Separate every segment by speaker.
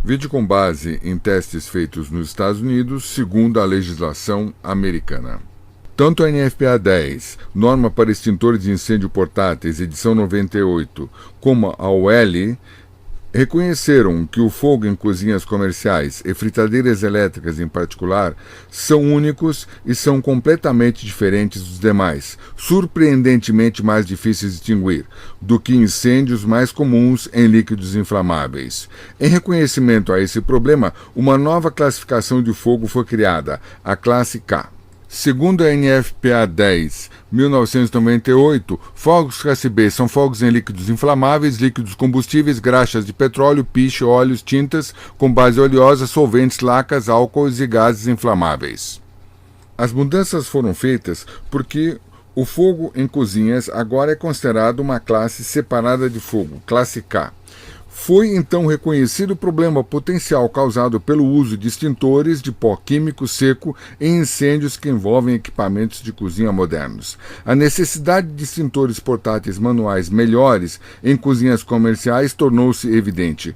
Speaker 1: Vídeo com base em testes feitos nos Estados Unidos, segundo a legislação americana. Tanto a NFPA 10, norma para extintores de incêndio portáteis, edição 98, como a UL, reconheceram que o fogo em cozinhas comerciais e fritadeiras elétricas em particular são únicos e são completamente diferentes dos demais, surpreendentemente mais difíceis de extinguir do que incêndios mais comuns em líquidos inflamáveis. Em reconhecimento a esse problema, uma nova classificação de fogo foi criada, a classe K. Segundo a NFPA 10, 1998, fogos classe B são fogos em líquidos inflamáveis, líquidos combustíveis, graxas de petróleo, piche, óleos, tintas com base oleosa, solventes, lacas, álcools e gases inflamáveis. As mudanças foram feitas porque o fogo em cozinhas agora é considerado uma classe separada de fogo, classe K. Foi então reconhecido o problema potencial causado pelo uso de extintores de pó químico seco em incêndios que envolvem equipamentos de cozinha modernos. A necessidade de extintores portáteis manuais melhores em cozinhas comerciais tornou-se evidente.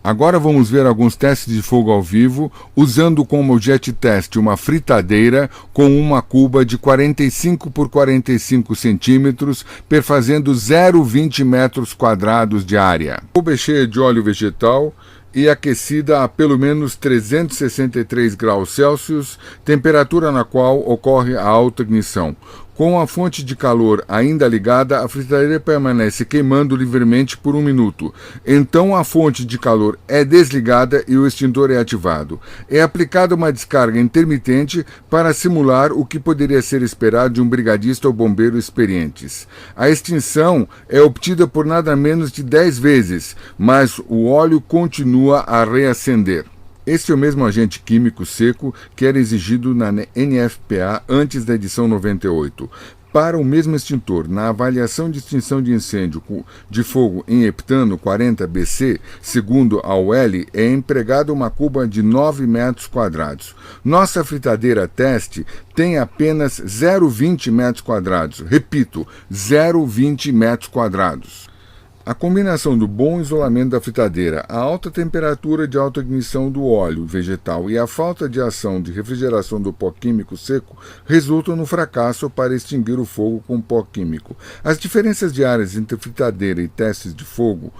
Speaker 1: Agora vamos ver alguns testes de fogo ao vivo, usando como objeto de teste uma fritadeira com uma cuba de 45 por 45 centímetros, perfazendo 0,20 metros quadrados de área. A cuba é cheia de óleo vegetal e aquecida a pelo menos 363 graus Celsius, temperatura na qual ocorre a autoignição. Com a fonte de calor ainda ligada, a fritadeira permanece queimando livremente por 1 minuto. Então a fonte de calor é desligada e o extintor é ativado. É aplicada uma descarga intermitente para simular o que poderia ser esperado de um brigadista ou bombeiro experientes. A extinção é obtida por nada menos de 10 vezes, mas o óleo continua a reacender. Este é o mesmo agente químico seco que era exigido na NFPA antes da edição 98. Para o mesmo extintor, na avaliação de extinção de incêndio de fogo em heptano 40 BC, segundo a UL, é empregada uma cuba de 9 metros quadrados. Nossa fritadeira teste tem apenas 0,20 metros quadrados. Repito, 0,20 metros quadrados. A combinação do bom isolamento da fritadeira, a alta temperatura de autoignição do óleo vegetal e a falta de ação de refrigeração do pó químico seco resultam no fracasso para extinguir o fogo com pó químico. As diferenças de áreas entre fritadeira e testes de fogo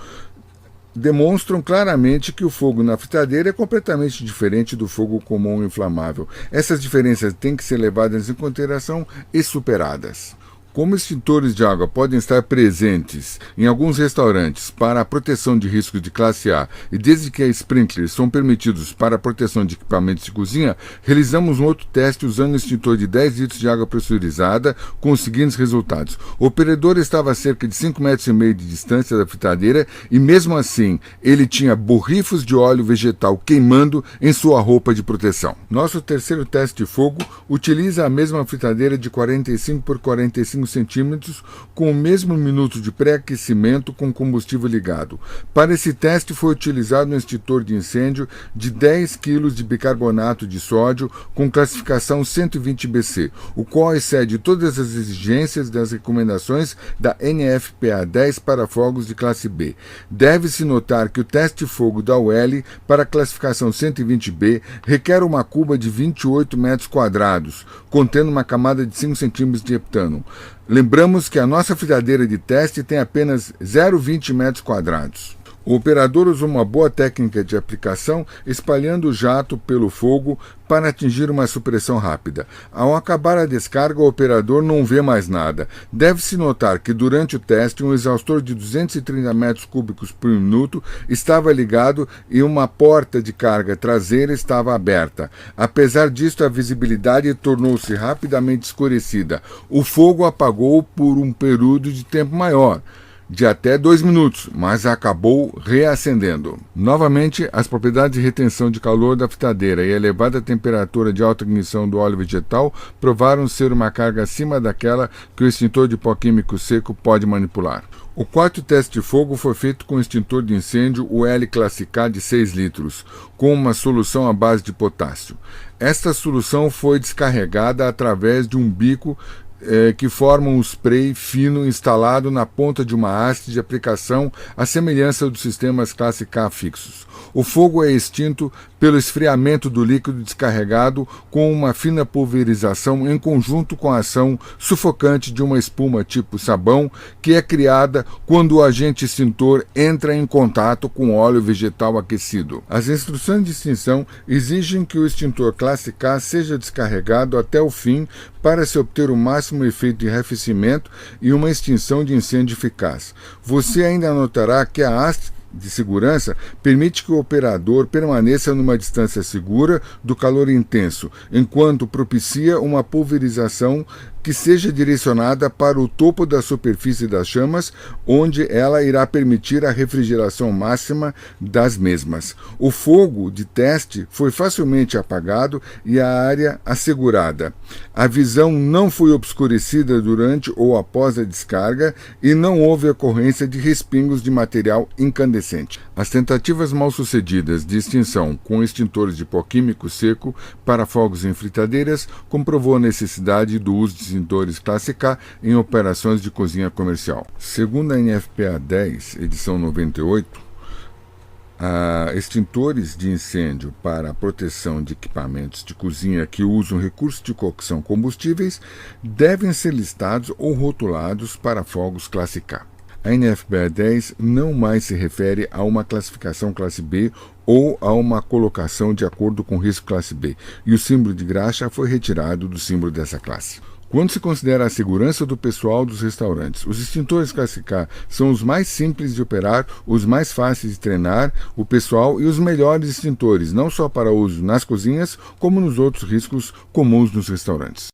Speaker 1: demonstram claramente que o fogo na fritadeira é completamente diferente do fogo comum inflamável. Essas diferenças têm que ser levadas em consideração e superadas. Como extintores de água podem estar presentes em alguns restaurantes para a proteção de riscos de classe A e desde que sprinklers são permitidos para a proteção de equipamentos de cozinha, realizamos um outro teste usando um extintor de 10 litros de água pressurizada com os seguintes resultados. O operador estava a cerca de 5,5 metros de distância da fritadeira e mesmo assim ele tinha borrifos de óleo vegetal queimando em sua roupa de proteção. Nosso terceiro teste de fogo utiliza a mesma fritadeira de 45 por 45 centímetros com o mesmo minuto de pré-aquecimento com combustível ligado. Para esse teste foi utilizado um extintor de incêndio de 10 kg de bicarbonato de sódio com classificação 120 BC, o qual excede todas as exigências das recomendações da NFPA 10 para fogos de classe B. Deve-se notar que o teste de fogo da UL para a classificação 120B requer uma cuba de 28 metros quadrados, contendo uma camada de 5 centímetros de heptano. Lembramos que a nossa fritadeira de teste tem apenas 0,20 metros quadrados. O operador usou uma boa técnica de aplicação, espalhando o jato pelo fogo para atingir uma supressão rápida. Ao acabar a descarga, o operador não vê mais nada. Deve-se notar que durante o teste, um exaustor de 230 metros cúbicos por minuto estava ligado e uma porta de carga traseira estava aberta. Apesar disso, a visibilidade tornou-se rapidamente escurecida. O fogo apagou por um período de tempo maior, de até 2 minutos, mas acabou reacendendo. Novamente, as propriedades de retenção de calor da fritadeira e a elevada temperatura de autoignição do óleo vegetal provaram ser uma carga acima daquela que o extintor de pó químico seco pode manipular. O quarto teste de fogo foi feito com o extintor de incêndio UL Classe K de 6 litros, com uma solução à base de potássio. Esta solução foi descarregada através de um bico que formam um spray fino instalado na ponta de uma haste de aplicação à semelhança dos sistemas classe K fixos. O fogo é extinto pelo esfriamento do líquido descarregado com uma fina pulverização em conjunto com a ação sufocante de uma espuma tipo sabão que é criada quando o agente extintor entra em contato com óleo vegetal aquecido. As instruções de extinção exigem que o extintor classe K seja descarregado até o fim para se obter o máximo efeito de arrefecimento e uma extinção de incêndio eficaz. Você ainda notará que a haste de segurança permite que o operador permaneça numa distância segura do calor intenso, enquanto propicia uma pulverização que seja direcionada para o topo da superfície das chamas, onde ela irá permitir a refrigeração máxima das mesmas. O fogo de teste foi facilmente apagado e a área assegurada. A visão não foi obscurecida durante ou após a descarga e não houve ocorrência de respingos de material incandescente. As tentativas mal-sucedidas de extinção com extintores de pó químico seco para fogos em fritadeiras comprovou a necessidade do uso de extintores classe K em operações de cozinha comercial. Segundo a NFPA 10, edição 98, extintores de incêndio para a proteção de equipamentos de cozinha que usam recursos de cocção combustíveis devem ser listados ou rotulados para fogos classe K. A NFPA 10 não mais se refere a uma classificação classe B ou a uma colocação de acordo com o risco classe B, e o símbolo de graxa foi retirado do símbolo dessa classe. Quando se considera a segurança do pessoal dos restaurantes, os extintores classe K são os mais simples de operar, os mais fáceis de treinar o pessoal e os melhores extintores, não só para uso nas cozinhas, como nos outros riscos comuns nos restaurantes.